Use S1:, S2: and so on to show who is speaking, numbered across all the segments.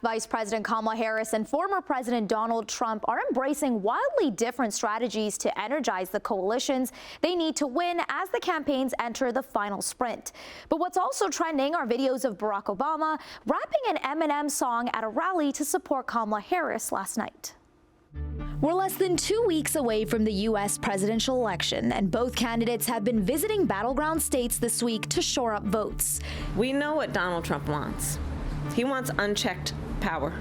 S1: Vice President Kamala Harris and former President Donald Trump are embracing wildly different strategies to energize the coalitions they need to win as the campaigns enter the final sprint. But what's also trending are videos of Barack Obama rapping an Eminem song at a rally to support Kamala Harris last night. We're less than 2 weeks away from the U.S. presidential election, and both candidates have been visiting battleground states this week to shore up votes.
S2: We know what Donald Trump wants. He wants unchecked power.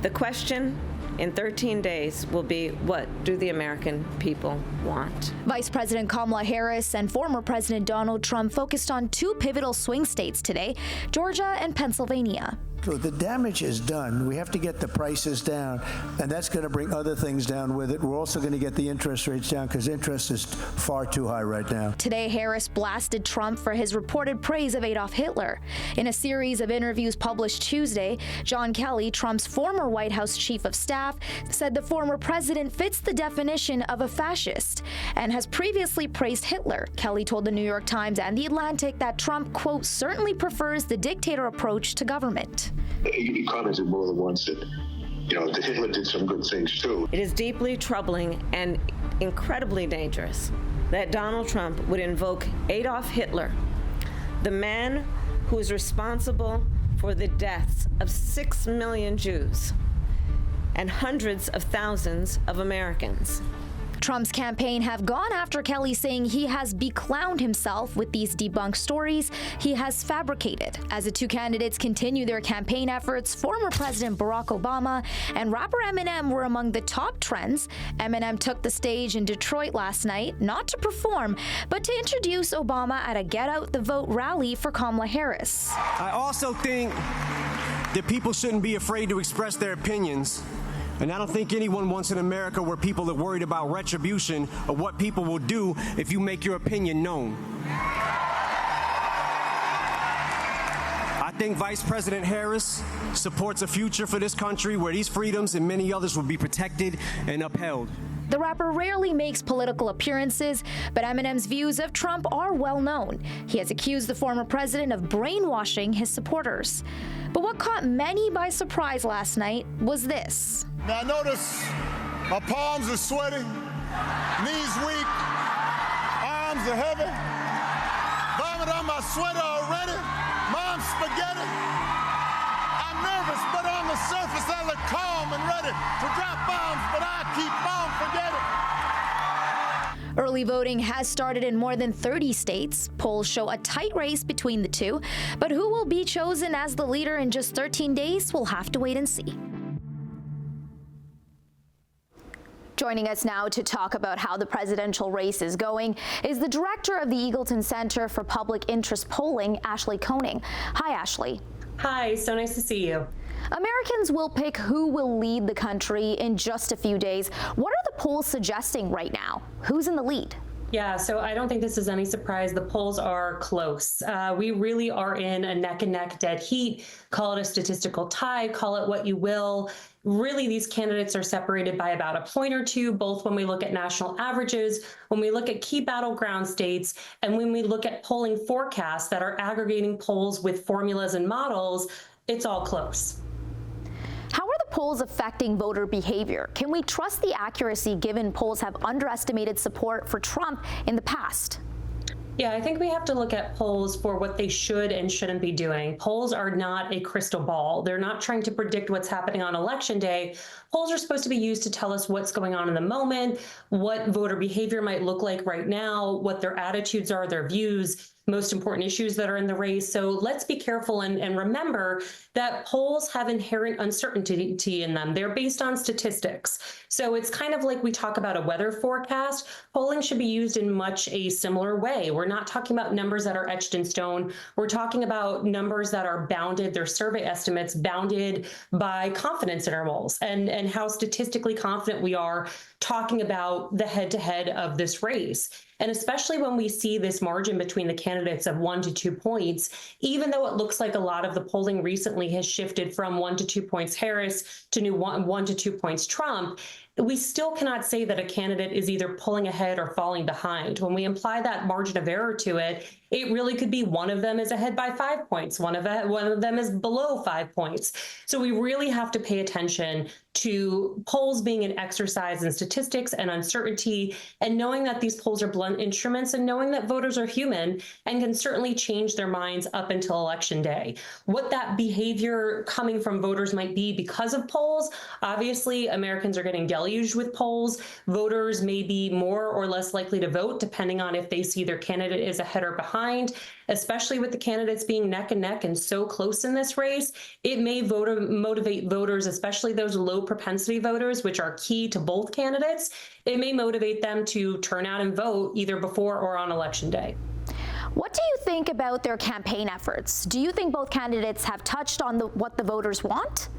S2: The question in 13 days will be, what do the American people want?
S1: Vice President Kamala Harris and former President Donald Trump focused on two pivotal swing states today, Georgia and Pennsylvania.
S3: So the damage is done. We have to get the prices down, and that's going to bring other things down with it. We're also going to get the interest rates down because interest is far too high right now.
S1: Today, Harris blasted Trump for his reported praise of Adolf Hitler. In a series of interviews published Tuesday, John Kelly, Trump's former White House chief of staff, said the former president fits the definition of a fascist and has previously praised Hitler. Kelly told the New York Times and The Atlantic that Trump, quote, certainly prefers the dictator approach to government.
S4: He commented more than once that, that Hitler did some good things too.
S2: It is deeply troubling and incredibly dangerous that Donald Trump would invoke Adolf Hitler, the man who is responsible for the deaths of 6 million Jews and hundreds of thousands of Americans.
S1: Trump's campaign have gone after Kelly, saying he has beclowned himself with these debunked stories he has fabricated. As the two candidates continue their campaign efforts, former President Barack Obama and rapper Eminem were among the top trends. Eminem took the stage in Detroit last night, not to perform, but to introduce Obama at a Get Out the Vote rally for Kamala Harris.
S5: I also think that people shouldn't be afraid to express their opinions. And I don't think anyone wants an America where people are worried about retribution or what people will do if you make your opinion known. I think Vice President Harris supports a future for this country where these freedoms and many others will be protected and upheld.
S1: The rapper rarely makes political appearances, but Eminem's views of Trump are well known. He has accused the former president of brainwashing his supporters. But what caught many by surprise last night was this.
S6: Now notice my palms are sweaty, knees weak, arms are heavy, vomit on my sweater already, mom's spaghetti. I'm nervous, but on the surface I look calm and ready to drop bombs, but I keep on forgetting.
S1: Early voting has started in more than 30 states. Polls show a tight race between the two, but who will be chosen as the leader in just 13 days, we'll have to wait and see. Joining us now to talk about how the presidential race is going is the director of the Eagleton Center for Public Interest Polling, Ashley Koenig. Hi, Ashley.
S7: Hi, so nice to see you.
S1: Americans will pick who will lead the country in just a few days. What are the polls suggesting right now? Who's in the lead?
S7: Yeah, so I don't think this is any surprise. The polls are close. We really are in a neck and neck dead heat. Call it a statistical tie, call it what you will. Really, these candidates are separated by about a point or two, both when we look at national averages, when we look at key battleground states, and when we look at polling forecasts that are aggregating polls with formulas and models. It's all close.
S1: How are the polls affecting voter behavior? Can we trust the accuracy given polls have underestimated support for Trump in the past?
S7: Yeah, I think we have to look at polls for what they should and shouldn't be doing. Polls are not a crystal ball. They're not trying to predict what's happening on Election Day. Polls are supposed to be used to tell us what's going on in the moment, what voter behavior might look like right now, what their attitudes are, their views, most important issues that are in the race. So let's be careful and remember that polls have inherent uncertainty in them. They're based on statistics. So it's kind of like we talk about a weather forecast. Polling should be used in much a similar way. We're not talking about numbers that are etched in stone. We're talking about numbers that are bounded. They're survey estimates bounded by confidence intervals and how statistically confident we are talking about the head-to-head of this race. And especially when we see this margin between the candidates of 1 to 2 points, even though it looks like a lot of the polling recently has shifted from 1 to 2 points Harris to 1 to 2 points Trump, we still cannot say that a candidate is either pulling ahead or falling behind. When we apply that margin of error to it, It really could be one of them is ahead by 5 points. One of them is below 5 points. So we really have to pay attention to polls being an exercise in statistics and uncertainty, and knowing that these polls are blunt instruments, and knowing that voters are human and can certainly change their minds up until election day. What that behavior coming from voters might be because of polls, obviously Americans are getting deluged with polls. Voters may be more or less likely to vote depending on if they see their candidate is ahead or behind, especially with the candidates being neck and neck and so close in this race. It may motivate voters, especially those low propensity voters, which are key to both candidates. It may motivate them to turn out and vote either before or on election day.
S1: What do you think about their campaign efforts? Do you think both candidates have touched on what the voters want?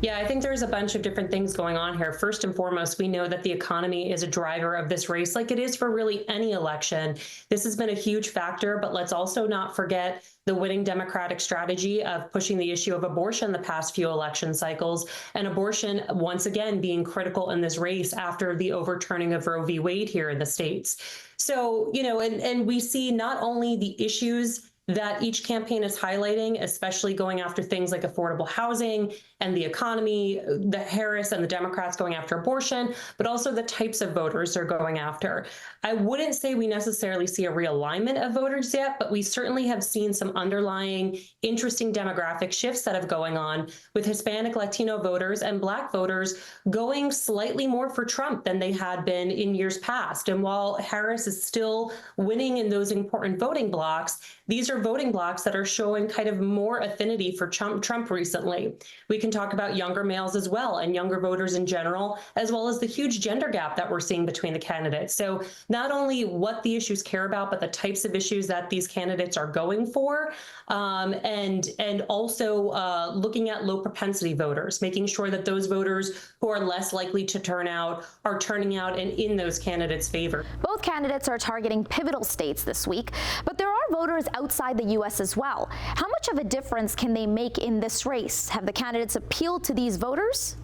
S7: Yeah, I think there's a bunch of different things going on here. First and foremost, we know that the economy is a driver of this race, like it is for really any election. This has been a huge factor, but let's also not forget the winning Democratic strategy of pushing the issue of abortion the past few election cycles, and abortion once again being critical in this race after the overturning of Roe v. Wade here in the States. So, and we see not only the issues that each campaign is highlighting, especially going after things like affordable housing and the economy, the Harris and the Democrats going after abortion, but also the types of voters they're going after. I wouldn't say we necessarily see a realignment of voters yet, but we certainly have seen some underlying interesting demographic shifts that have going on with Hispanic, Latino voters and Black voters going slightly more for Trump than they had been in years past. And while Harris is still winning in those important voting blocks, these are voting blocks that are showing kind of more affinity for Trump recently. We can talk about younger males as well, and younger voters in general, as well as the huge gender gap that we're seeing between the candidates. So not only what the issues care about, but the types of issues that these candidates are going for, and also looking at low propensity voters, making sure that those voters who are less likely to turn out are turning out and in those candidates' favor.
S1: Both candidates are targeting pivotal states this week, but there are voters outside the U.S. as well. How much of a difference can they make in this race? Have the candidates appealed to these voters?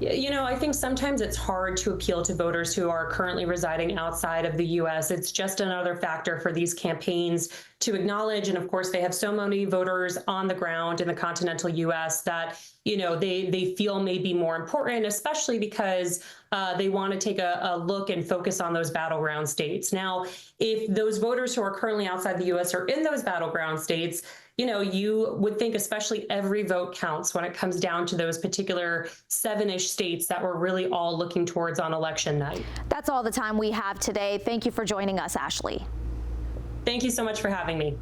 S7: I think sometimes it's hard to appeal to voters who are currently residing outside of the U.S. It's just another factor for these campaigns to acknowledge. And of course, they have so many voters on the ground in the continental U.S. that, they feel may be more important, especially because they want to take a look and focus on those battleground states. Now, if those voters who are currently outside the U.S. are in those battleground states, you would think especially every vote counts when it comes down to those particular 7-ish states that we're really all looking towards on election night.
S1: That's all the time we have today. Thank you for joining us, Ashley.
S7: Thank you so much for having me.